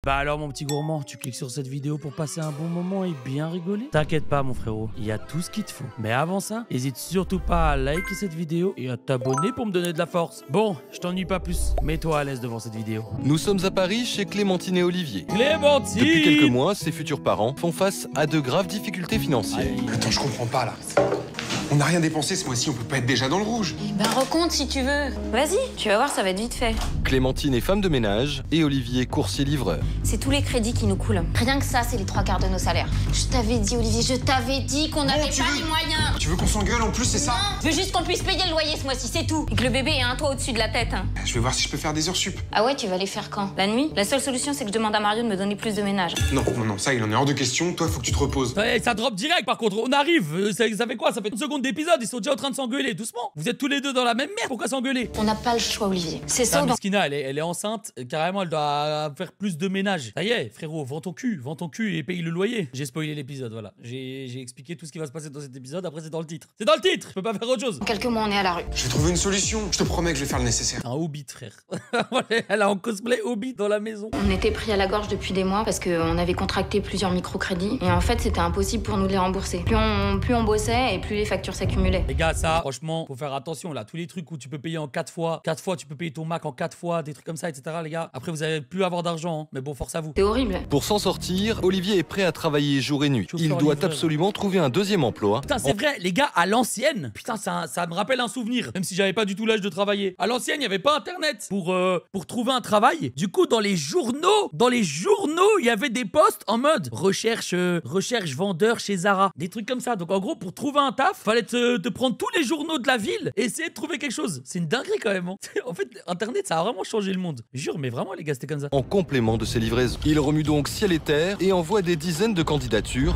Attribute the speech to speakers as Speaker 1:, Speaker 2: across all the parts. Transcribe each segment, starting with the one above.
Speaker 1: Bah alors mon petit gourmand, tu cliques sur cette vidéo pour passer un bon moment et bien rigoler? T'inquiète pas mon frérot, il y a tout ce qu'il te faut. Mais avant ça, n'hésite surtout pas à liker cette vidéo et à t'abonner pour me donner de la force. Bon, je t'ennuie pas plus, mets-toi à l'aise devant cette vidéo.
Speaker 2: Nous sommes à Paris chez Clémentine et Olivier.
Speaker 1: Clémentine!
Speaker 2: Depuis quelques mois, ses futurs parents font face à de graves difficultés financières.
Speaker 3: Attends, je comprends pas là. On n'a rien dépensé ce mois-ci, on peut pas être déjà dans le rouge.
Speaker 4: Ben recompte si tu veux. Vas-y, tu vas voir, ça va être vite fait.
Speaker 2: Clémentine est femme de ménage et Olivier coursier-livreur.
Speaker 4: C'est tous les crédits qui nous coulent. Rien que ça, c'est les 3/4 de nos salaires. Je t'avais dit, Olivier, je t'avais dit qu'on n'avait pas les moyens.
Speaker 3: Tu veux qu'on s'engueule en plus, c'est ça?
Speaker 4: Non, je veux juste qu'on puisse payer le loyer ce mois-ci, c'est tout. Et que le bébé ait un toit au-dessus de la tête. Hein.
Speaker 3: Je vais voir si je peux faire des heures sup.
Speaker 4: Ah ouais, tu vas les faire quand? La nuit? La seule solution, c'est que je demande à Mario de me donner plus de ménage.
Speaker 3: Non, ça, il en est hors de question. Toi, faut que tu te reposes.
Speaker 1: Ça drop direct par contre, on arrive. Ça fait quoi? Ça fait une seconde d'épisode, ils sont déjà en train de s'engueuler, doucement. Vous êtes tous les deux dans la même merde, pourquoi s'engueuler?
Speaker 4: On n'a pas le choix, Olivier. C'est ça
Speaker 1: La
Speaker 4: ou non?
Speaker 1: Miskina, elle est enceinte, carrément, elle doit faire plus de ménage. Ça y est, frérot, vends ton cul et paye le loyer. J'ai spoilé l'épisode, voilà. J'ai expliqué tout ce qui va se passer dans cet épisode, après c'est dans le titre. C'est dans le titre, je peux pas faire autre chose.
Speaker 4: En quelques mois, on est à la rue.
Speaker 3: Je vais trouver une solution. Je te promets que je vais faire le nécessaire.
Speaker 1: Un hobbit, frère. Elle a en cosplay hobbit dans la maison.
Speaker 4: On était pris à la gorge depuis des mois parce qu'on avait contracté plusieurs microcrédits. Et en fait, c'était impossible pour nous de les rembourser. Plus on bossait et plus les factures s'accumulaient.
Speaker 1: Les gars, ça, franchement, faut faire attention là. Tous les trucs où tu peux payer en 4 fois, tu peux payer ton Mac en 4 fois, des trucs comme ça, etc. Les gars, après vous allez plus avoir d'argent, hein. Mais bon, force à vous.
Speaker 4: C'est horrible.
Speaker 2: Pour s'en sortir, Olivier est prêt à travailler jour et nuit. Il doit absolument trouver un deuxième emploi.
Speaker 1: Putain, c'est vrai, les gars, à l'ancienne, putain, ça me rappelle un souvenir. Même si j'avais pas du tout l'âge de travailler. À l'ancienne, il y avait pas internet pour trouver un travail. Du coup, dans les journaux, il y avait des postes en mode recherche vendeur chez Zara. Des trucs comme ça. Donc en gros, pour trouver un taf, fallait te prendre tous les journaux de la ville et essayer de trouver quelque chose. C'est une dinguerie quand même. Hein. En fait, internet, ça a vraiment changé le monde. Jure, mais vraiment, les gars, c'était comme ça.
Speaker 2: En complément de ses livraisons, il remue donc ciel et terre et envoie des dizaines de candidatures.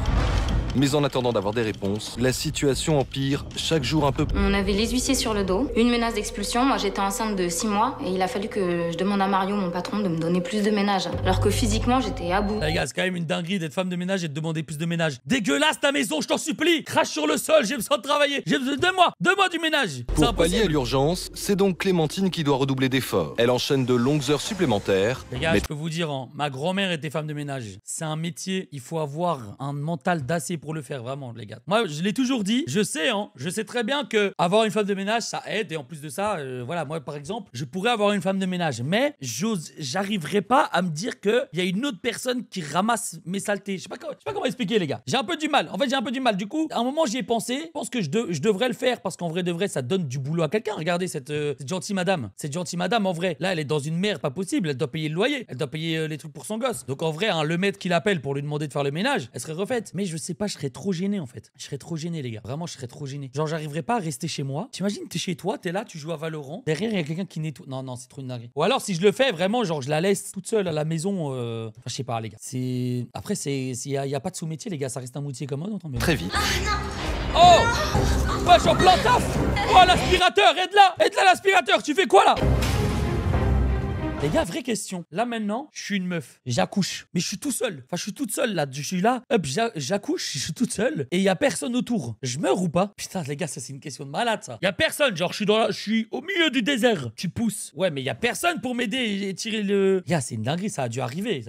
Speaker 2: Mais en attendant d'avoir des réponses, la situation empire chaque jour un peu.
Speaker 4: On avait les huissiers sur le dos, une menace d'expulsion. Moi, j'étais enceinte de 6 mois et il a fallu que je demande à Mario, mon patron, de me donner plus de ménage. Alors que physiquement, j'étais à bout.
Speaker 1: Les gars, c'est quand même une dinguerie d'être femme de ménage et de demander plus de ménage. Dégueulasse ta maison, je t'en supplie. Crache sur le sol, j'ai besoin de travailler. J'ai besoin de 2 mois du ménage.
Speaker 2: Pour pallier à l'urgence, c'est donc Clémentine qui doit redoubler d'efforts. Elle enchaîne de longues heures supplémentaires.
Speaker 1: Les gars, je peux vous dire, hein, ma grand-mère était femme de ménage. C'est un métier, il faut avoir un mental d'acier pour le faire, vraiment, les gars. Moi, je l'ai toujours dit, je sais très bien que avoir une femme de ménage, ça aide. Et en plus de ça, voilà, moi, par exemple, je pourrais avoir une femme de ménage. Mais j'arriverai pas à me dire qu'il y a une autre personne qui ramasse mes saletés. Je sais pas comment expliquer, les gars. J'ai un peu du mal. En fait, j'ai un peu du mal. Du coup, à un moment, j'y ai pensé. Je pense que je devrais le faire parce qu'en vrai de vrai, ça donne du boulot à quelqu'un. Regardez cette gentille madame. Cette gentille madame, en vrai, là, elle est dans une merde pas possible. Elle doit payer le loyer. Elle doit payer les trucs pour son gosse. Donc, en vrai, le maître qui l'appelle pour lui demander de faire le ménage, elle serait refaite. Mais je sais pas, je serais trop gêné, en fait. Je serais trop gêné, les gars. Vraiment, je serais trop gêné. Genre, j'arriverais pas à rester chez moi. T'imagines, t'es chez toi, t'es là, tu joues à Valorant. Derrière, il y a quelqu'un qui nettoie. Non, c'est trop une dinguerie. Ou alors, si je le fais, vraiment, genre, je la laisse toute seule à la maison. Enfin, je sais pas, les gars. Après, il y a pas de sous-métier, les gars. Ça reste un métier comme un autre. Mais...
Speaker 2: Très vite.
Speaker 1: Oh! Ouais, j'en plein taf! Oh, l'aspirateur, aide-la, l'aspirateur. Tu fais quoi, là? Les gars, vraie question. Là, maintenant, je suis une meuf. J'accouche. Mais je suis tout seul. Enfin, je suis toute seule, là. Je suis là. Hop, j'accouche. Je suis toute seule. Et il y a personne autour. Je meurs ou pas? Putain, les gars, ça, c'est une question de malade, ça. Il y a personne. Genre, je suis au milieu du désert. Tu pousses. Ouais, mais il y a personne pour m'aider et tirer le... Gars, c'est une dinguerie. Ça a dû arriver.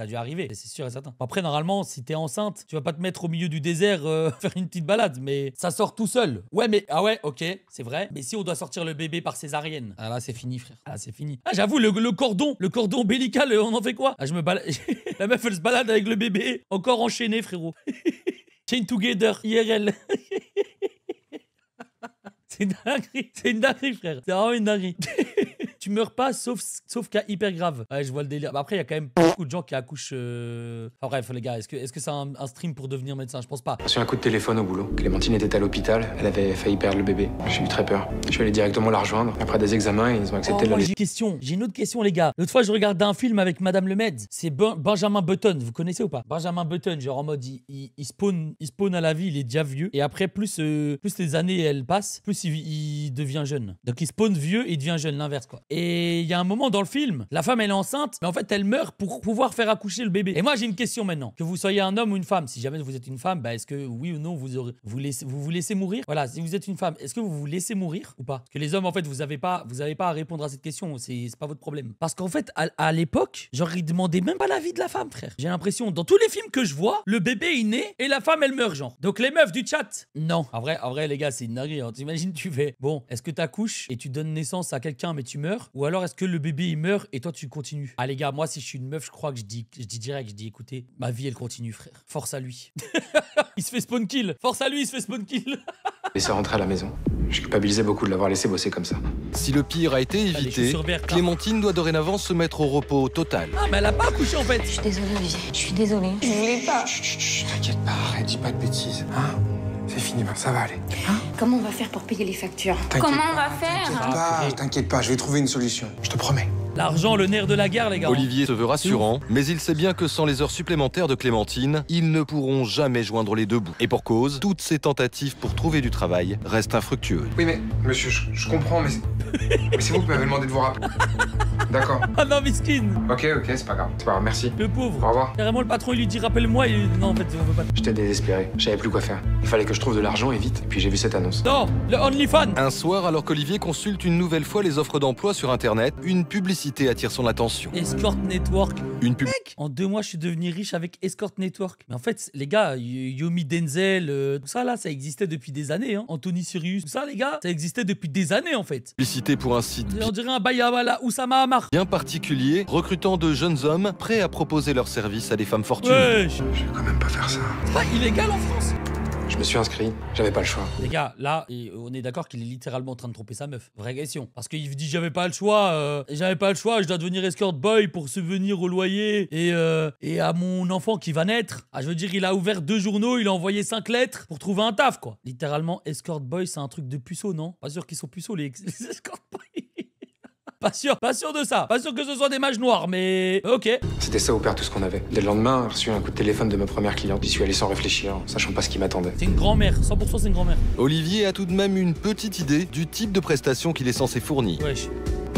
Speaker 1: C'est sûr et certain. Après, normalement, si t'es enceinte, tu vas pas te mettre au milieu du désert faire une petite balade. Mais ça sort tout seul. Ouais, mais... Ah ouais, ok. C'est vrai. Mais si on doit sortir le bébé par césarienne. Ah là, c'est fini, frère. Ah, c'est fini. Ah, j'avoue, le cordon. Le cordon ombilical, on en fait quoi? Ah, je me balade. La meuf, elle se balade avec le bébé encore enchaîné, frérot. Chain together, IRL. C'est une dinguerie, frère. C'est vraiment une dinguerie. Tu meurs pas, sauf cas hyper grave. Ouais, je vois le délire. Bah après, il y a quand même beaucoup de gens qui accouchent. Enfin bref, les gars, est-ce que c'est un stream pour devenir médecin? Je pense pas.
Speaker 5: J'ai reçu un coup de téléphone au boulot. Clémentine était à l'hôpital. Elle avait failli perdre le bébé. J'ai eu très peur. Je suis allé directement la rejoindre. Après des examens, ils ont accepté de la laisser.
Speaker 1: J'ai une autre question, les gars. L'autre fois, je regardais un film avec Madame Lemed. C'est Benjamin Button. Vous connaissez ou pas? Benjamin Button, genre en mode, il spawn à la vie, il est déjà vieux. Et après, plus les années elles passent, plus il devient jeune. Donc il spawn vieux et il devient jeune, l'inverse, quoi. Et il y a un moment dans le film, la femme elle est enceinte, mais en fait elle meurt pour pouvoir faire accoucher le bébé. Et moi j'ai une question maintenant, que vous soyez un homme ou une femme, si jamais vous êtes une femme, bah est-ce que oui ou non vous vous laissez mourir? Voilà, si vous êtes une femme, est-ce que vous vous laissez mourir ou pas? Parce que les hommes en fait vous avez pas à répondre à cette question, c'est pas votre problème. Parce qu'en fait à l'époque, genre ils demandaient même pas l'avis de la femme, frère. J'ai l'impression dans tous les films que je vois, le bébé il naît et la femme elle meurt genre. Donc les meufs du chat, non. En vrai les gars c'est une dinguerie. Hein. T'imagines tu fais bon, est-ce que t'accouches et tu donnes naissance à quelqu'un mais tu meurs, ou alors est-ce que le bébé il meurt et toi tu continues? Ah les gars, moi si je suis une meuf, je crois que je dis direct, je dis écoutez, ma vie elle continue frère. Force à lui. Il se fait spawn kill. Force à lui, il se fait spawn kill.
Speaker 5: Laissez rentrer à la maison. Je culpabilisais beaucoup de l'avoir laissé bosser comme ça.
Speaker 2: Si le pire a été évité, Clémentine doit dorénavant se mettre au repos total.
Speaker 1: Ah mais elle a pas accouché en fait.
Speaker 4: Je suis désolée, Olivier. Je suis désolée. Je voulais pas.
Speaker 3: Chut, t'inquiète pas, arrête, dis pas de bêtises. Hein? C'est fini, ça va aller.
Speaker 4: Comment on va faire pour payer les factures?
Speaker 3: T'inquiète
Speaker 4: Comment
Speaker 3: pas,
Speaker 4: on va faire?
Speaker 3: T'inquiète pas, je vais trouver une solution. Je te promets.
Speaker 1: L'argent, le nerf de la guerre, les gars.
Speaker 2: Olivier se veut rassurant, mais il sait bien que sans les heures supplémentaires de Clémentine, ils ne pourront jamais joindre les deux bouts. Et pour cause, toutes ces tentatives pour trouver du travail restent infructueuses.
Speaker 3: Oui, mais monsieur, je comprends, mais c'est vous qui m'avez demandé de vous rappeler. D'accord.
Speaker 1: Ah non, miskin.
Speaker 3: Ok, c'est pas grave. C'est pas grave, merci.
Speaker 1: Le pauvre.
Speaker 3: Au revoir.
Speaker 1: Carrément, le patron, il lui dit rappelle-moi. Non, en fait, on veut pas.
Speaker 5: J'étais désespéré. Je savais plus quoi faire. Il fallait que je trouve de l'argent et vite. Et puis j'ai vu cette annonce.
Speaker 1: Non, le OnlyFans.
Speaker 2: Un soir, alors qu'Olivier consulte une nouvelle fois les offres d'emploi sur Internet, une publicité attire son attention.
Speaker 1: Escort Network.
Speaker 2: Une pub.
Speaker 1: Mec, en 2 mois, je suis devenu riche avec Escort Network. Mais en fait, les gars, Yomi Denzel, tout ça là, ça existait depuis des années. Hein. Anthony Sirius, tout ça, les gars, ça existait depuis des années en fait.
Speaker 2: Publicité pour un site
Speaker 1: On dirait un Bayamala Oussama Hamar.
Speaker 2: bien particulier, recrutant de jeunes hommes prêts à proposer leurs services à des femmes fortunées.
Speaker 1: Wesh.
Speaker 3: Je vais quand même pas faire ça.
Speaker 1: C'est pas illégal en France.
Speaker 5: Je me suis inscrit. J'avais pas le choix.
Speaker 1: Les gars, là, on est d'accord qu'il est littéralement en train de tromper sa meuf. Vraie question. Parce qu'il dit j'avais pas le choix, je dois devenir escort boy pour subvenir au loyer et à mon enfant qui va naître. Ah, je veux dire, il a ouvert 2 journaux, il a envoyé 5 lettres pour trouver un taf, quoi. Littéralement, escort boy, c'est un truc de puceau, non? Pas sûr qu'ils sont puceaux, les escort boy. Pas sûr de ça. Pas sûr que ce soit des mages noirs, mais ok.
Speaker 5: C'était ça ou perdre tout ce qu'on avait. Dès le lendemain, j'ai reçu un coup de téléphone de ma première cliente. J'y suis allé sans réfléchir, sachant pas ce qui m'attendait.
Speaker 1: C'est une grand-mère, 100% c'est une grand-mère.
Speaker 2: Olivier a tout de même une petite idée du type de prestation qu'il est censé fournir.
Speaker 1: Wesh.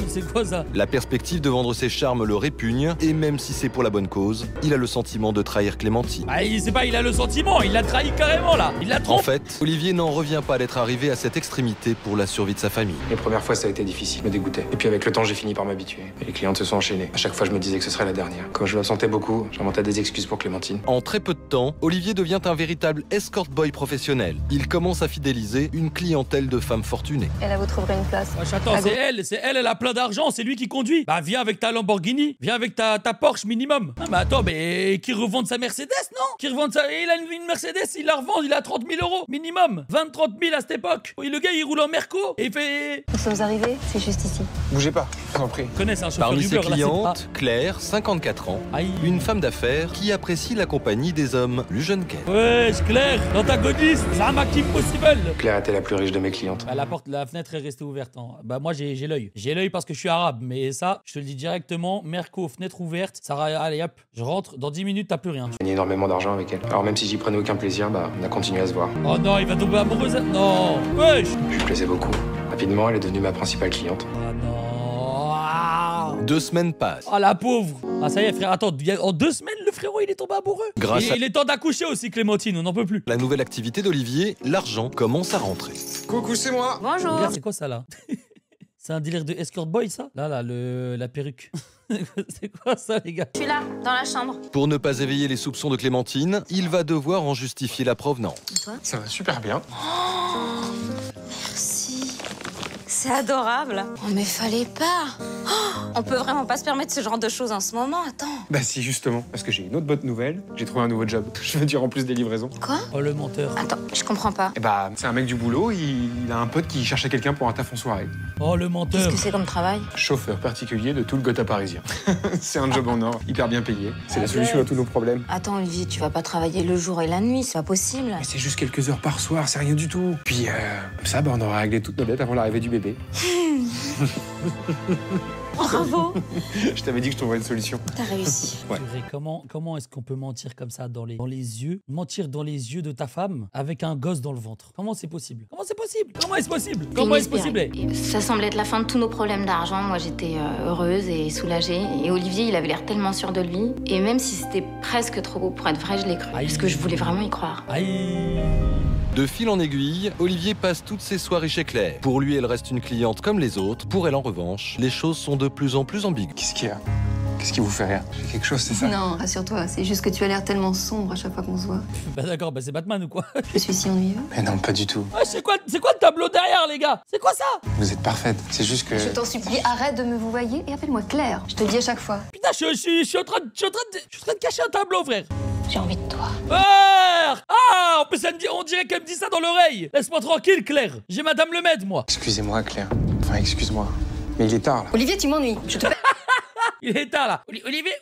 Speaker 1: C'est quoi ça?
Speaker 2: La perspective de vendre ses charmes le répugne, et même si c'est pour la bonne cause, il a le sentiment de trahir Clémentine.
Speaker 1: Ah, il a le sentiment, il l'a trahi carrément là. Il l'a
Speaker 2: En
Speaker 1: trompé.
Speaker 2: fait, Olivier n'en revient pas d'être arrivé à cette extrémité pour la survie de sa famille.
Speaker 5: Les premières fois, ça a été difficile, me dégoûtait. Et puis avec le temps, j'ai fini par m'habituer. Et les clientes se sont enchaînées. À chaque fois, je me disais que ce serait la dernière. Quand je la sentais beaucoup, j'inventais des excuses pour Clémentine.
Speaker 2: En très peu de temps, Olivier devient un véritable escort boy professionnel. Il commence à fidéliser une clientèle de femmes fortunées.
Speaker 4: Et là, vous trouverez une place.
Speaker 1: Wesh, attends, c'est elle a plein d'argent, c'est lui qui conduit. Bah viens avec ta Lamborghini, viens avec ta Porsche minimum. Ah mais attends, mais qui revende sa Mercedes, non? Qui revende sa... Il a une Mercedes, il la revend, il a 30 000 euros minimum. 20-30 000 à cette époque. Et le gars, il roule en Merco et il fait...
Speaker 4: Nous sommes arrivés, c'est juste ici.
Speaker 3: Bougez pas, je vous en prie.
Speaker 1: Je connais, c'est un chauffeur
Speaker 2: Parmi ses
Speaker 1: Uber, là, c'est
Speaker 2: clientes, Claire, 54 ans,
Speaker 1: Aïe.
Speaker 2: une femme d'affaires qui apprécie la compagnie des hommes plus jeunes qu'elle.
Speaker 1: pas... Wesh, Claire, l'antagoniste, c'est un Mac Impossible.
Speaker 5: Claire était la plus riche de mes clientes.
Speaker 1: Bah, la fenêtre est restée ouverte. Hein. Bah moi j'ai l'œil. J'ai l'œil parce que je suis arabe, mais ça, je te le dis directement, Merco, fenêtre ouverte, ça allez hop, je rentre, dans 10 minutes t'as plus rien.
Speaker 5: J'ai gagné énormément d'argent avec elle. Alors même si j'y prenais aucun plaisir, bah on a continué à se voir.
Speaker 1: Oh non, il va tomber amoureux. Non, wesh.
Speaker 5: Je lui plaisais beaucoup. Rapidement, elle est devenue ma principale cliente.
Speaker 1: Oh non. Ah.
Speaker 2: 2 semaines passent.
Speaker 1: Oh la pauvre. Ah ça y est frère, attends, en 2 semaines le frérot il est tombé amoureux.
Speaker 2: Grâce
Speaker 1: Et
Speaker 2: à
Speaker 1: il est temps d'accoucher aussi Clémentine, on n'en peut plus.
Speaker 2: la nouvelle activité d'Olivier, l'argent commence à rentrer.
Speaker 3: Coucou, c'est moi.
Speaker 4: Bonjour.
Speaker 1: Regarde, c'est quoi ça là? C'est un délire de escort boy ça? Là, la perruque. C'est quoi ça les gars?
Speaker 4: Je suis là, dans la chambre.
Speaker 2: Pour ne pas éveiller les soupçons de Clémentine, il va devoir en justifier la provenance.
Speaker 4: Et toi?
Speaker 3: Ça va super bien.
Speaker 4: Merci. C'est adorable. Oh, mais fallait pas. Oh, on peut vraiment pas se permettre ce genre de choses en ce moment, attends.
Speaker 3: Bah si, justement, parce que j'ai une autre bonne nouvelle. J'ai trouvé un nouveau job. Je veux dire en plus des livraisons.
Speaker 4: Quoi?
Speaker 1: Oh le menteur.
Speaker 4: Attends, je comprends pas.
Speaker 3: Et bah, c'est un mec du boulot, il a un pote qui cherchait quelqu'un pour un taf en soirée.
Speaker 1: Oh le
Speaker 4: Qu'est-ce
Speaker 1: menteur.
Speaker 4: que c'est comme travail?
Speaker 3: Chauffeur particulier de tout le Gotha parisien. C'est un job en or, hyper bien payé. C'est la solution à tous nos problèmes.
Speaker 4: Attends Olivier, tu vas pas travailler le jour et la nuit, c'est pas possible.
Speaker 3: Mais c'est juste quelques heures par soir, c'est rien du tout. Puis, comme ça, bah, on aura réglé toutes nos dettes avant l'arrivée du bébé.
Speaker 4: Bravo.
Speaker 3: Je t'avais dit que je trouverais une solution.
Speaker 4: T'as réussi.
Speaker 3: Ouais.
Speaker 1: Purée, comment est-ce qu'on peut mentir comme ça dans les yeux? Mentir dans les yeux de ta femme avec un gosse dans le ventre. Comment c'est possible? Comment c'est possible? Comment est-ce possible? Comment est-ce possible?
Speaker 4: Et ça semblait être la fin de tous nos problèmes d'argent. Moi, j'étais heureuse et soulagée. Et Olivier, il avait l'air tellement sûr de lui. Et même si c'était presque trop beau pour être vrai, je l'ai cru.
Speaker 1: Aïe.
Speaker 4: Parce que je voulais vraiment y croire.
Speaker 1: Aïe.
Speaker 2: De fil en aiguille, Olivier passe toutes ses soirées chez Claire. Pour lui, elle reste une cliente comme les autres. Pour elle, en revanche, les choses sont de plus en plus ambiguës.
Speaker 3: Qu'est-ce qu'il y a? Qu'est-ce qui vous fait rire? J'ai quelque chose, c'est ça?
Speaker 6: Non, rassure-toi, c'est juste que tu as l'air tellement sombre à chaque fois qu'on se voit.
Speaker 1: Bah d'accord, bah c'est Batman ou quoi?
Speaker 6: Je suis si ennuyeux.
Speaker 3: Mais non, pas du tout.
Speaker 1: Ouais, c'est quoi le tableau derrière, les gars? C'est quoi ça?
Speaker 3: Vous êtes parfaite. C'est juste que...
Speaker 6: Je t'en supplie, arrête de me vouvoyer et appelle-moi Claire. Je te le dis à chaque fois.
Speaker 1: Putain, je suis en train de cacher un tableau, frère.
Speaker 4: J'ai envie de toi.
Speaker 1: Claire! Ah, en plus, on dirait qu'elle me dit ça dans l'oreille. Laisse-moi tranquille, Claire. J'ai Madame Lemaitre, moi.
Speaker 3: Excusez-moi, Claire. Enfin, excuse-moi. Mais il est tard, là.
Speaker 6: Olivier, tu m'ennuies. Je te
Speaker 1: Il est tard, là.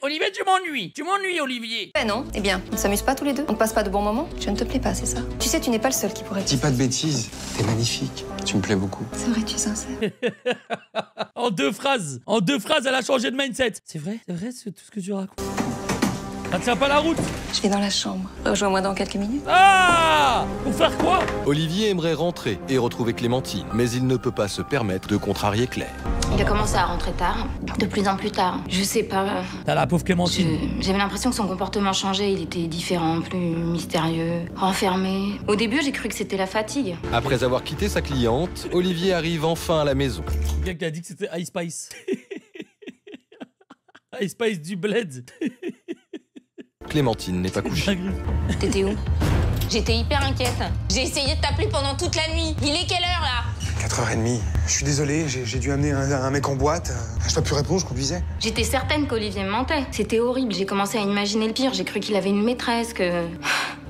Speaker 1: Olivier, tu m'ennuies. Tu m'ennuies, Olivier.
Speaker 6: paie, non? Eh bien, on ne s'amuse pas tous les deux? On ne passe pas de bons moments? Je ne te plais pas, c'est ça? Tu sais, tu n'es pas le seul qui pourrait...
Speaker 3: Dis pas de bêtises. T'es magnifique. Tu me plais beaucoup.
Speaker 6: C'est vrai, tu es sincère.
Speaker 1: En deux phrases, elle a changé de mindset. C'est vrai, c'est tout ce que tu racontes. Ça tient pas la route.
Speaker 6: Je vais dans la chambre. Rejoins-moi dans quelques minutes.
Speaker 1: Ah! Pour faire quoi?
Speaker 2: Olivier aimerait rentrer et retrouver Clémentine, mais il ne peut pas se permettre de contrarier Claire.
Speaker 4: Il a commencé à rentrer tard, de plus en plus tard. Je sais pas.
Speaker 1: T'as la pauvre Clémentine.
Speaker 4: J'avais l'impression que son comportement changeait. Il était différent, plus mystérieux, renfermé. Au début, j'ai cru que c'était la fatigue.
Speaker 2: Après avoir quitté sa cliente, Olivier arrive enfin à la maison.
Speaker 1: Quelqu'un qui a dit que c'était Ice Spice. Ice Spice du bled.
Speaker 2: Clémentine n'est pas couchée.
Speaker 4: T'étais où?
Speaker 7: J'étais hyper inquiète. J'ai essayé de t'appeler pendant toute la nuit. Il est quelle heure là?
Speaker 3: 4h30. Je suis désolé, j'ai dû amener un mec en boîte. Je peux plus répondre, je conduisais.
Speaker 4: J'étais certaine qu'Olivier me mentait. C'était horrible. J'ai commencé à imaginer le pire. J'ai cru qu'il avait une maîtresse, que...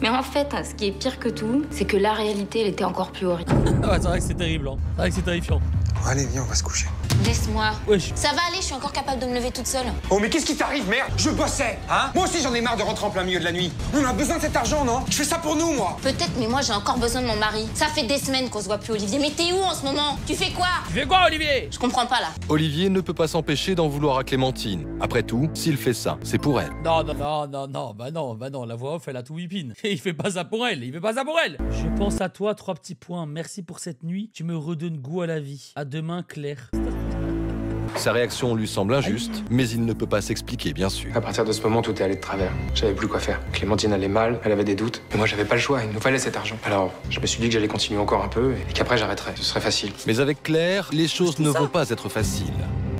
Speaker 4: Mais en fait, ce qui est pire que tout, c'est que la réalité, elle était encore plus horrible.
Speaker 1: Ah ouais, c'est vrai que c'est terrible, hein. C'est vrai que c'est terrifiant.
Speaker 3: Bon, allez, viens, on va se coucher.
Speaker 7: Laisse-moi.
Speaker 1: Wesh.
Speaker 7: Ça va aller, je suis encore capable de me lever toute seule.
Speaker 8: Oh mais qu'est-ce qui t'arrive, merde? Je bossais, hein? Moi aussi j'en ai marre de rentrer en plein milieu de la nuit. On a besoin de cet argent, non? Je fais ça pour nous, moi.
Speaker 7: Peut-être, mais moi j'ai encore besoin de mon mari. Ça fait des semaines qu'on se voit plus, Olivier. Mais t'es où en ce moment? Tu fais quoi?
Speaker 1: Tu fais quoi, Olivier?
Speaker 7: Je comprends pas là.
Speaker 2: Olivier ne peut pas s'empêcher d'en vouloir à Clémentine. Après tout, s'il fait ça, c'est pour elle.
Speaker 1: Non, bah non, la voix off, elle a tout whippine. Il fait pas ça pour elle, Je pense à toi, 3 petits points. Merci pour cette nuit. Tu me redonnes goût à la vie. À demain, Claire.
Speaker 2: Sa réaction lui semble injuste, mais il ne peut pas s'expliquer, bien sûr.
Speaker 5: À partir de ce moment, tout est allé de travers. J'avais plus quoi faire. Clémentine allait mal, elle avait des doutes. Mais moi, j'avais pas le choix, il nous fallait cet argent. Alors, je me suis dit que j'allais continuer encore un peu et qu'après, j'arrêterais. Ce serait facile.
Speaker 2: Mais avec Claire, les choses ne vont pas être faciles.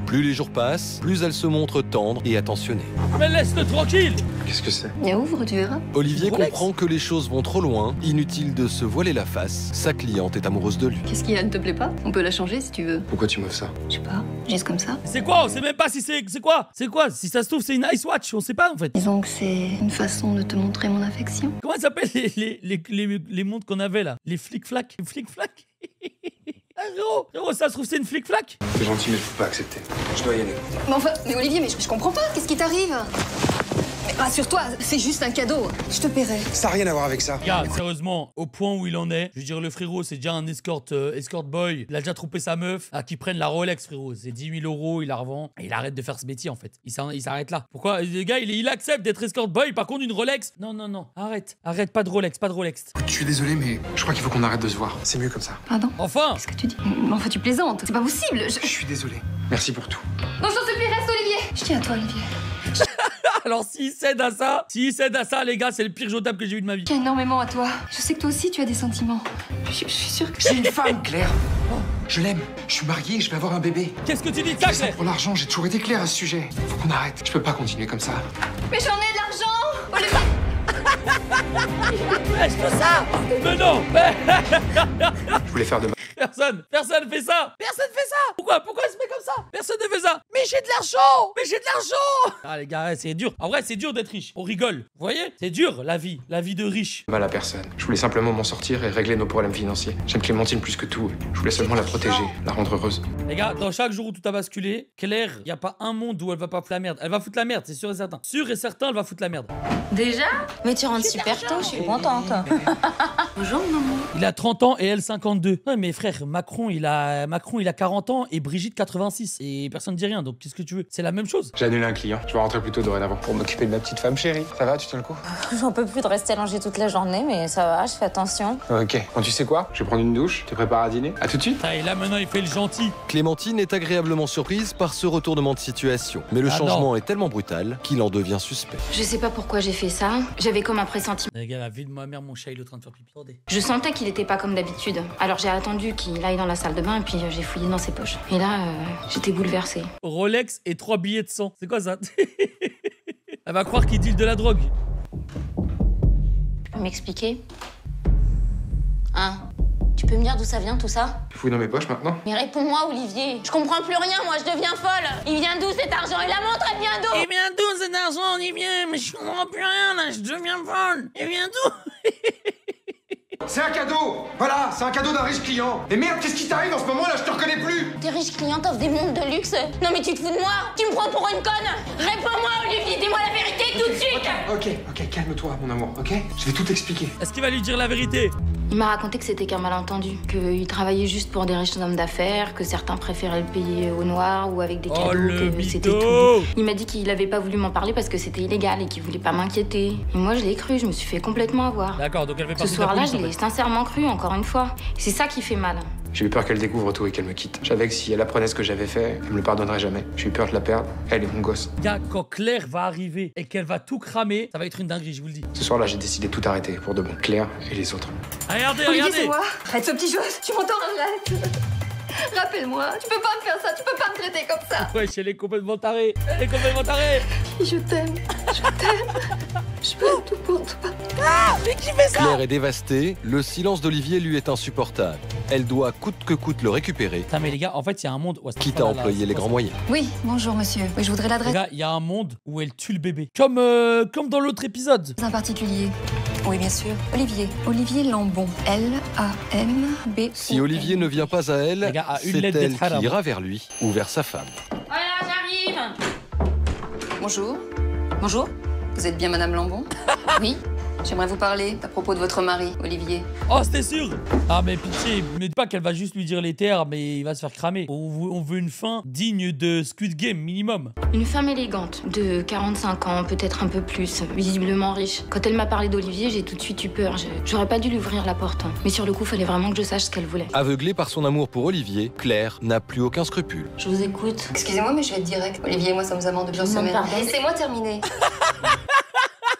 Speaker 2: Plus les jours passent, plus elle se montre tendre et attentionnée.
Speaker 1: Mais laisse-le tranquille.
Speaker 5: Qu'est-ce que c'est?
Speaker 6: Bien ouvre, tu verras.
Speaker 2: Olivier
Speaker 1: Rolex.
Speaker 2: comprend que les choses vont trop loin. Inutile de se voiler la face. Sa cliente est amoureuse de lui.
Speaker 6: Qu'est-ce qui, elle ne te plaît pas? On peut la changer si tu veux.
Speaker 5: Pourquoi tu m'offres ça?
Speaker 6: Je sais pas, juste comme ça.
Speaker 1: C'est quoi? On sait même pas si c'est quoi? C'est quoi? Si ça se trouve, c'est une Ice Watch. On sait pas, en fait.
Speaker 6: Disons que c'est une façon de te montrer mon affection.
Speaker 1: Comment ça s'appelle les montres qu'on avait, là? Les flic-flac? Flic-flac? Ah, frérot, ça se trouve, c'est une flic-flac?
Speaker 5: C'est gentil, mais je peux pas accepter. Je dois y aller.
Speaker 6: Mais Olivier, mais je comprends pas, qu'est-ce qui t'arrive? Mais rassure-toi, c'est juste un cadeau. Je te paierai.
Speaker 8: Ça n'a rien à voir avec ça.
Speaker 1: Regarde, sérieusement, au point où il en est, je veux dire, le frérot, c'est déjà un escort boy. Il a déjà trompé sa meuf. À qui prenne la Rolex, frérot. C'est 10 000 €, il la revend. Et il arrête de faire ce métier, en fait. Il s'arrête là. Pourquoi? Le gars, il accepte d'être escort boy. Par contre, une Rolex. Non. Arrête, pas de Rolex.
Speaker 5: Je suis désolé, mais je crois qu'il faut qu'on arrête de se voir. C'est mieux comme ça.
Speaker 6: Pardon?
Speaker 1: Enfin!
Speaker 6: Qu'est-ce que tu dis? Mais enfin, tu plaisantes, c'est pas possible.
Speaker 5: Je suis désolé. Merci pour tout.
Speaker 6: Non, je t'en supplie, reste, Olivier. Je tiens à toi, Olivier.
Speaker 1: Alors, s'il cède à ça, les gars, c'est le pire jotable que j'ai eu de ma vie.
Speaker 6: Je tiens énormément à toi. Je sais que toi aussi, tu as des sentiments. Je suis sûre que...
Speaker 8: J'ai une femme, Claire. Je l'aime. Je suis marié, je vais avoir un bébé.
Speaker 1: Qu'est-ce que tu dis de ça,
Speaker 5: C'est ça
Speaker 1: Claire?
Speaker 5: pour l'argent, j'ai toujours été clair à ce sujet. Faut qu'on arrête. Je peux pas continuer comme ça.
Speaker 6: Mais j'en ai de l'argent.
Speaker 1: Est-ce que ça? Mais non!
Speaker 5: Je voulais faire de
Speaker 1: Personne fait ça! Pourquoi il se met comme ça? Personne ne fait ça! Mais j'ai de l'argent! Ah les gars, c'est dur. En vrai, c'est dur d'être riche. On rigole. Vous voyez? C'est dur, la vie de riche.
Speaker 5: mal à personne. Je voulais simplement m'en sortir et régler nos problèmes financiers. J'aime Clémentine plus que tout. Je voulais seulement la protéger, la rendre heureuse.
Speaker 1: Les gars, dans chaque jour où tout a basculé, Claire, y a pas un monde où elle va pas foutre la merde. Elle va foutre la merde, c'est sûr et certain. Sûr et certain, elle va foutre la merde.
Speaker 4: Déjà?
Speaker 7: Mais tu rentres super tôt, je suis contente.
Speaker 4: Bonjour, maman.
Speaker 1: Il a 30 ans et elle 52. Ouais, mais frère, frère, Macron, il a 40 ans et Brigitte 86. Et personne ne dit rien, donc qu'est-ce que tu veux? C'est la même chose.
Speaker 5: J'ai annulé un client. Je vais rentrer plus tôt dorénavant pour m'occuper de ma petite femme chérie. Ça va, tu tiens le coup?
Speaker 7: J'en peux plus de rester allongée toute la journée, mais ça va, je fais attention.
Speaker 5: Ok. Bon, tu sais quoi? Je vais prendre une douche, te prépare à dîner. À tout de suite.
Speaker 1: Et là, maintenant, il fait le gentil.
Speaker 2: Clémentine est agréablement surprise par ce retournement de situation. Mais le changement est tellement brutal qu'il en devient suspect.
Speaker 4: Je sais pas pourquoi j'ai fait ça. J'avais comme un pressentiment.
Speaker 1: Les gars, la vie de ma mère, mon chat, il est en train de faire pipi. Attendez.
Speaker 4: Je sentais qu'il était pas comme d'habitude. Alors j'ai attendu qu'il aille dans la salle de bain et puis j'ai fouillé dans ses poches. Et là, j'étais bouleversée.
Speaker 1: Rolex et 3 billets de 100. C'est quoi ça? Elle va croire qu'il deal de la drogue.
Speaker 7: Tu peux m'expliquer? Hein? Tu peux me dire d'où ça vient tout ça?
Speaker 5: Tu fouilles dans mes poches maintenant?
Speaker 7: Mais réponds-moi, Olivier. Je comprends plus rien, moi, je deviens folle. Il vient d'où cet argent? Et la montre, elle vient d'où?
Speaker 1: Il vient d'où cet argent? Il vient, mais je comprends plus rien là, je deviens folle. Il vient d'où?
Speaker 8: C'est un cadeau. Voilà, c'est un cadeau d'un riche client. Et merde, qu'est-ce qui t'arrive en ce moment là? Je te reconnais plus.
Speaker 7: Tes riches clients t'offrent des montres de luxe. Non mais tu te fous de moi? Tu me prends pour une conne? Réponds-moi, Olivier, dis-moi la vérité tout de suite.
Speaker 5: Ok, calme-toi, mon amour, ok? Je vais tout expliquer.
Speaker 1: Est-ce qu'il va lui dire la vérité?
Speaker 4: Il m'a raconté que c'était qu'un malentendu, qu'il travaillait juste pour des riches hommes d'affaires, que certains préféraient le payer au noir ou avec des cadeaux, que c'était tout. Il m'a dit qu'il avait pas voulu m'en parler parce que c'était illégal et qu'il voulait pas m'inquiéter. Et moi, je l'ai cru, je me suis fait complètement avoir.
Speaker 1: D'accord, donc elle fait
Speaker 4: Ce
Speaker 1: partie de la
Speaker 4: soir-là,
Speaker 1: police,
Speaker 4: je l'ai sincèrement cru, encore une fois. C'est ça qui fait mal.
Speaker 5: J'ai eu peur qu'elle découvre tout et qu'elle me quitte. Je savais que si elle apprenait ce que j'avais fait, elle me le pardonnerait jamais. J'ai eu peur de la perdre, elle et mon gosse.
Speaker 1: Gars, quand Claire va arriver et qu'elle va tout cramer, ça va être une dinguerie, je vous le dis.
Speaker 5: Ce soir-là, j'ai décidé de tout arrêter pour de bon. Claire et les autres.
Speaker 1: Regardez,
Speaker 6: Olivier,
Speaker 1: regardez.
Speaker 6: c'est moi. Arrête ce petit jeu. Tu m'entends? Arrête. Rappelle-moi, tu peux pas me faire ça, tu peux pas me traiter comme ça.
Speaker 1: Ouais, elle est complètement tarée. Elle est complètement tarée.
Speaker 6: Je t'aime, je t'aime. Je fais tout pour toi.
Speaker 1: Ah, mais qui fait ça?
Speaker 2: Claire est dévastée, le silence d'Olivier lui est insupportable. Elle doit coûte que coûte le récupérer,
Speaker 1: Putain, mais les gars, en fait, il y a un monde... Ouais,
Speaker 2: quitte à employer les grands moyens.
Speaker 6: Oui, bonjour monsieur. Oui, je voudrais
Speaker 1: Les
Speaker 6: l'adresse
Speaker 1: gars, il y a un monde où elle tue le bébé. Comme dans l'autre épisode.
Speaker 6: d'un particulier. Oui, bien sûr. Olivier Lambon. L-A-M-B.
Speaker 2: Si Olivier ne vient pas à elle,
Speaker 1: Les gars, à une
Speaker 2: c'est
Speaker 1: lettre
Speaker 2: elle
Speaker 1: d'être à la
Speaker 2: qui ira vers lui ou vers sa femme.
Speaker 4: Voilà, j'arrive.
Speaker 6: Bonjour. Bonjour. Vous êtes bien Madame Lambon? Oui. J'aimerais vous parler à propos de votre mari, Olivier.
Speaker 1: Oh, c'était sûr. Ah, mais pitié, me dis pas qu'elle va juste lui dire les terres, mais il va se faire cramer. On veut une fin digne de Squid Game, minimum.
Speaker 4: Une femme élégante, de 45 ans, peut-être un peu plus, visiblement riche. Quand elle m'a parlé d'Olivier, j'ai tout de suite eu peur. J'aurais pas dû lui ouvrir la porte. Mais sur le coup, fallait vraiment que je sache ce qu'elle voulait.
Speaker 2: Aveuglée par son amour pour Olivier, Claire n'a plus aucun scrupule.
Speaker 4: Je vous écoute.
Speaker 6: Excusez-moi, mais je vais être direct. Olivier et moi sommes amants depuis une
Speaker 4: Non,
Speaker 6: semaine.
Speaker 4: pardon.
Speaker 6: Laissez-moi terminer.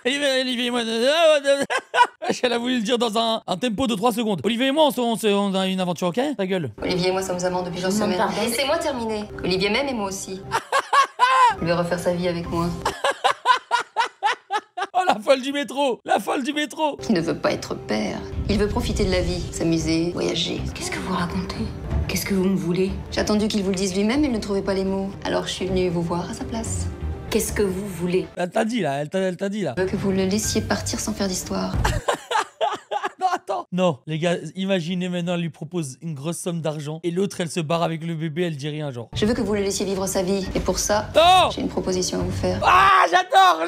Speaker 1: Olivier et moi... Elle a voulu le dire dans un tempo de 3 secondes. Olivier et moi, on a une aventure, ok? Ta gueule.
Speaker 6: Olivier et moi sommes amants depuis une
Speaker 4: Non,
Speaker 6: semaine.
Speaker 4: pardon.
Speaker 6: Laissez-moi terminer. Olivier m'aime et moi aussi. Il veut refaire sa vie avec moi.
Speaker 1: Oh, la folle du métro. La folle du métro.
Speaker 6: Il ne veut pas être père. Il veut profiter de la vie, s'amuser, voyager.
Speaker 4: Qu'est-ce que vous racontez? Qu'est-ce que vous me voulez?
Speaker 6: J'ai attendu qu'il vous le dise lui-même, mais il ne trouvait pas les mots. Alors je suis venue vous voir à sa place.
Speaker 4: Qu'est-ce que vous voulez?
Speaker 1: Elle t'a dit, là. Elle t'a dit, là.
Speaker 6: Je veux que vous le laissiez partir sans faire d'histoire.
Speaker 1: Non, attends. Non, les gars, imaginez maintenant, elle lui propose une grosse somme d'argent et l'autre, elle se barre avec le bébé, elle dit rien, genre.
Speaker 6: Je veux que vous le laissiez vivre sa vie. Et pour ça,
Speaker 1: Non!
Speaker 6: j'ai une proposition à vous faire.
Speaker 1: Ah, j'adore.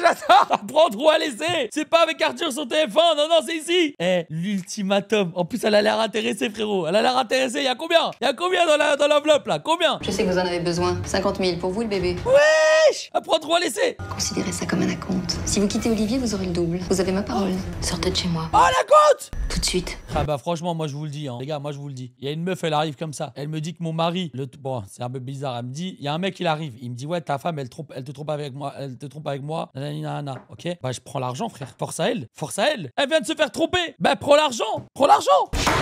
Speaker 1: Apprendre ou à laisser. C'est pas avec Arthur sur TF1, non, c'est ici. Eh, l'ultimatum. En plus, elle a l'air intéressée, frérot. Elle a l'air intéressée. Y a combien dans l'enveloppe, là? Combien?
Speaker 6: Je sais que vous en avez besoin. 50 000 pour vous, le bébé.
Speaker 1: Wesh! Apprendre ou à laisser.
Speaker 6: Considérez ça comme un acompte. Si vous quittez Olivier, vous aurez le double. Vous avez ma parole.
Speaker 4: Sortez de chez moi.
Speaker 1: Oh, la côte!
Speaker 4: Tout de suite.
Speaker 1: Ah bah franchement, moi je vous le dis, hein. Les gars, moi je vous le dis. Il y a une meuf, elle arrive comme ça. Elle me dit que mon mari, bon, c'est un peu bizarre. Elle me dit, il y a un mec, il arrive. Il me dit, ouais, ta femme, elle te trompe avec moi. Elle te trompe avec moi. Nanana, ok? Bah je prends l'argent, frère. Force à elle. Force à elle. Elle vient de se faire tromper. Bah prends l'argent. Prends l'argent.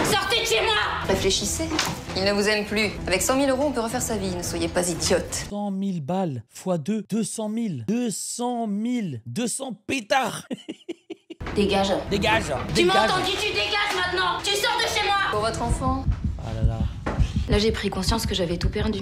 Speaker 7: Sortez de chez moi!
Speaker 6: Réfléchissez. Il ne vous aime plus. Avec 100 000 euros, on peut refaire sa vie. Ne soyez pas idiote.
Speaker 1: 100 000 balles x 2, 200 000. 200 000. 200 pétards.
Speaker 4: Dégage.
Speaker 1: Dégage.
Speaker 7: Tu m'as
Speaker 1: Dégage.
Speaker 7: entendu, tu dégages maintenant! Tu sors de chez moi!
Speaker 6: Pour votre enfant.
Speaker 1: Ah là là.
Speaker 4: Là, j'ai pris conscience que j'avais tout perdu.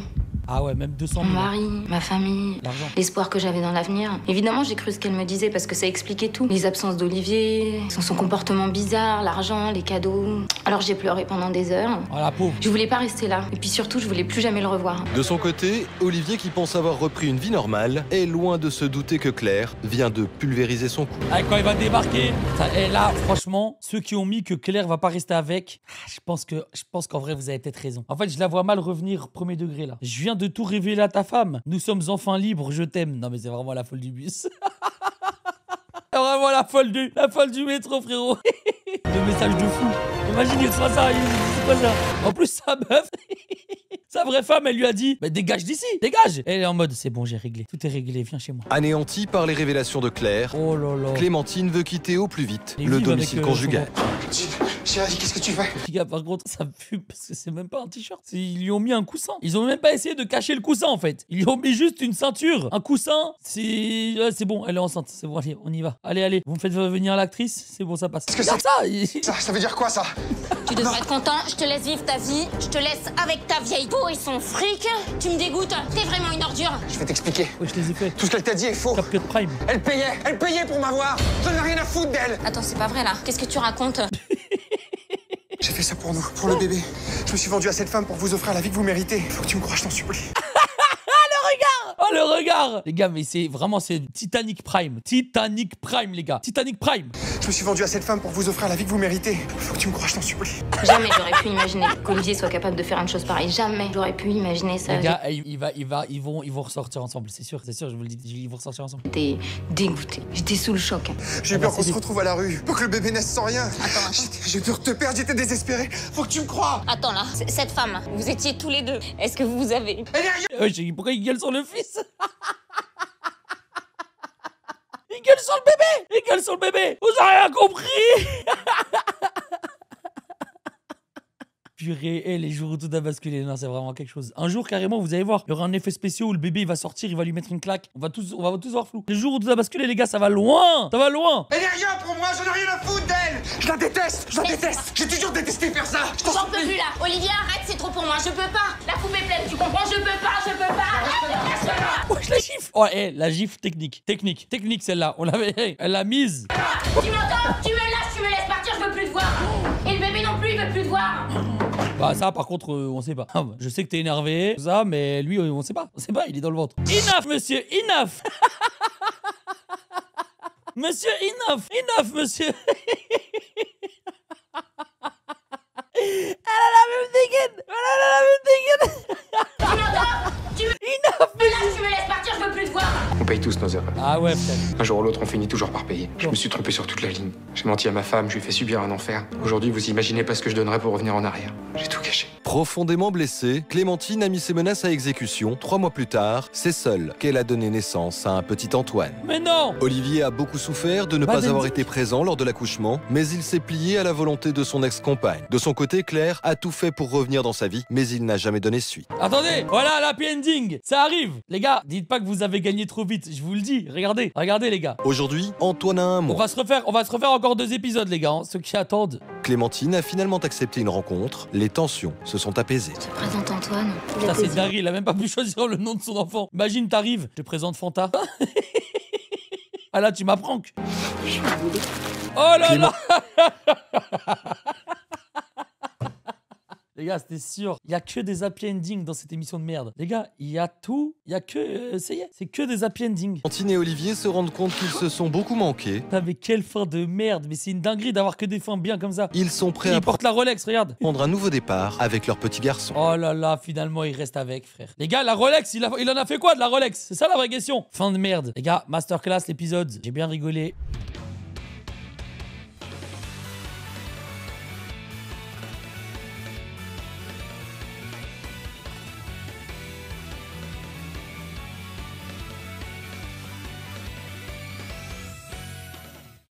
Speaker 1: Ah ouais, même 200
Speaker 4: Mon
Speaker 1: 000.
Speaker 4: mari, ma famille,
Speaker 1: L'argent.
Speaker 4: l'espoir que j'avais dans l'avenir. Évidemment, j'ai cru ce qu'elle me disait parce que ça expliquait tout. Les absences d'Olivier, son comportement bizarre, l'argent, les cadeaux. Alors j'ai pleuré pendant des heures.
Speaker 1: Oh la pauvre.
Speaker 4: Je voulais pas rester là. Et puis surtout, je voulais plus jamais le revoir.
Speaker 2: De son côté, Olivier, qui pense avoir repris une vie normale, est loin de se douter que Claire vient de pulvériser son couple.
Speaker 1: Ah, quand il va débarquer, et là, franchement, ceux qui ont mis que Claire va pas rester avec, je pense qu'en vrai, vous avez peut-être raison. En fait, je la vois mal revenir premier degré là. Je viens de tout révéler à ta femme. Nous sommes enfin libres, je t'aime. Non, mais c'est vraiment la folle du bus. C'est vraiment la folle du métro, frérot. Le message de fou. Imagine, il reçoit ça. C'est quoi ça? En plus, sa meuf, sa vraie femme, elle lui a dit, bah, dégage d'ici, dégage. Elle est en mode, c'est bon, j'ai réglé. Tout est réglé, viens chez moi.
Speaker 2: Anéantie par les révélations de Claire,
Speaker 1: Oh là là.
Speaker 2: Clémentine veut quitter au plus vite
Speaker 1: Et
Speaker 2: le
Speaker 1: vive
Speaker 2: domicile
Speaker 1: avec,
Speaker 2: conjugal.
Speaker 8: Chérie, qu'est-ce que tu fais?
Speaker 1: Les gars, par contre, ça pue parce que c'est même pas un t-shirt. Ils lui ont mis un coussin. Ils ont même pas essayé de cacher le coussin en fait. Ils lui ont mis juste une ceinture. Un coussin, c'est. Ouais, c'est bon, elle est enceinte. C'est bon, allez, on y va. Allez, vous me faites venir l'actrice. C'est bon, ça passe.
Speaker 8: Qu'est-ce que
Speaker 1: Regarde ça.
Speaker 8: Ça veut dire quoi, ça?
Speaker 7: Tu devrais être content, je te laisse vivre ta vie, je te laisse avec ta vieille peau et son fric. Tu me dégoûtes, t'es vraiment une ordure.
Speaker 8: Je vais t'expliquer.
Speaker 1: Ouais, je les ai fait.
Speaker 8: Tout ce qu'elle t'a dit est faux.
Speaker 1: CapCut Prime.
Speaker 8: Elle payait pour m'avoir. J'en ai rien à foutre d'elle.
Speaker 7: Attends, c'est pas vrai là, qu'est-ce que tu racontes?
Speaker 8: J'ai fait ça pour nous, pour le bébé. Je me suis vendu à cette femme pour vous offrir la vie que vous méritez. Faut que tu me crois, je t'en supplie.
Speaker 1: Oh le regard. Les gars, mais c'est vraiment, c'est Titanic Prime. Titanic Prime, les gars. Titanic Prime.
Speaker 8: Je me suis vendu à cette femme pour vous offrir la vie que vous méritez. Faut que tu me crois, je t'en supplie.
Speaker 4: Jamais j'aurais pu imaginer qu'Olivier soit capable de faire une chose pareille. Jamais j'aurais pu imaginer ça.
Speaker 1: Les gars, ils vont ressortir ensemble. C'est sûr, je vous le dis. Ils vont ressortir ensemble.
Speaker 4: J'étais dégoûtée. J'étais sous le choc.
Speaker 8: J'ai eu
Speaker 1: bah,
Speaker 8: peur qu'on
Speaker 1: c'est
Speaker 8: se
Speaker 1: des-
Speaker 8: retrouve à la rue. Pour que le bébé naisse sans rien.
Speaker 7: Attends.
Speaker 8: J'ai eu peur de te perdre, j'étais désespéré. Faut que tu me crois.
Speaker 7: Attends là, cette femme, vous étiez tous les deux. Est-ce que vous avez...
Speaker 8: Elle est rien.
Speaker 1: Pourquoi il gueule sur le fils? Il gueule sur le bébé. Il gueule sur le bébé. Vous avez rien compris. Purée, les jours où tout a basculé, non, c'est vraiment quelque chose. Un jour, carrément, vous allez voir, il y aura un effet spécial où le bébé il va sortir, il va lui mettre une claque. On va tous voir flou. Les jours où tout a basculé, les gars, ça va loin. Ça va loin.
Speaker 8: Elle est rien pour moi, j'en ai rien à foutre d'elle. Je la déteste. J'ai toujours détesté faire ça. Je t'en
Speaker 7: J'en peux
Speaker 8: supplie.
Speaker 7: plus là. Olivier, arrête, c'est trop pour moi. Je peux pas. La coupe est pleine, tu comprends? Je peux pas. Arrête,
Speaker 1: Oh, je la gifle. Oh, la gifle technique. Technique, celle-là. On l'avait, elle l'a mise.
Speaker 7: tu m'entends? Tu me laisses partir, je veux plus te voir. Et le bébé non plus, il veut plus te voir.
Speaker 1: Bah, ça, par contre, on sait pas. Je sais que t'es énervé, tout ça, mais lui, on sait pas. On sait pas, il est dans le ventre. Enough, monsieur, enough. Monsieur, enough, monsieur. Elle a la même dégaine.
Speaker 7: Tu m'entends?
Speaker 1: Enough,
Speaker 7: Là, tu me laisses partir, je veux plus te voir.
Speaker 5: On paye tous nos erreurs.
Speaker 1: Ah ouais, frère.
Speaker 5: Un jour ou l'autre, on finit toujours par payer. Je me suis trompé sur toute la ligne. J'ai menti à ma femme, je lui ai fait subir un enfer. Aujourd'hui, vous imaginez pas ce que je donnerais pour revenir en arrière. J'ai tout caché.
Speaker 2: Profondément blessée, Clémentine a mis ses menaces à exécution. 3 mois plus tard, c'est seule qu'elle a donné naissance à un petit Antoine.
Speaker 1: Mais non.
Speaker 2: Olivier a beaucoup souffert de ne
Speaker 1: Bah,
Speaker 2: pas avoir
Speaker 1: Benedict.
Speaker 2: été présent lors de l'accouchement, mais il s'est plié à la volonté de son ex-compagne. De son côté, Claire a tout fait pour revenir dans sa vie, mais il n'a jamais donné suite.
Speaker 1: Attendez, voilà l'happy ending. Ça arrive. Les gars, dites pas que vous avez gagné trop vite. Je vous le dis. Regardez, les gars.
Speaker 2: Aujourd'hui, Antoine a un
Speaker 1: On
Speaker 2: mois.
Speaker 1: va se refaire encore 2 épisodes, les gars. Hein, ceux qui attendent.
Speaker 2: Clémentine a finalement accepté une rencontre. Les tensions se sont apaisées.
Speaker 4: Je te présente Antoine.
Speaker 1: Putain, c'est dingue, il a même pas pu choisir le nom de son enfant. Imagine, t'arrives, je te présente Fanta. Ah là, tu m'apprends. Oh là là. Les gars, c'était sûr. Il y a que des happy endings dans cette émission de merde. Les gars, il y a tout. Il y a que... c'est que des happy endings.
Speaker 2: Clémentine et Olivier se rendent compte qu'ils se sont beaucoup manqués.
Speaker 1: Putain, mais quelle fin de merde. Mais c'est une dinguerie d'avoir que des fins bien comme ça.
Speaker 2: Ils sont prêts
Speaker 1: Il
Speaker 2: à
Speaker 1: porte la Rolex, regarde.
Speaker 2: prendre un nouveau départ avec leur petit garçon.
Speaker 1: Oh là là, finalement, il reste avec, frère. Les gars, la Rolex, il en a fait quoi de la Rolex? C'est ça la vraie question. Fin de merde. Les gars, masterclass l'épisode. J'ai bien rigolé.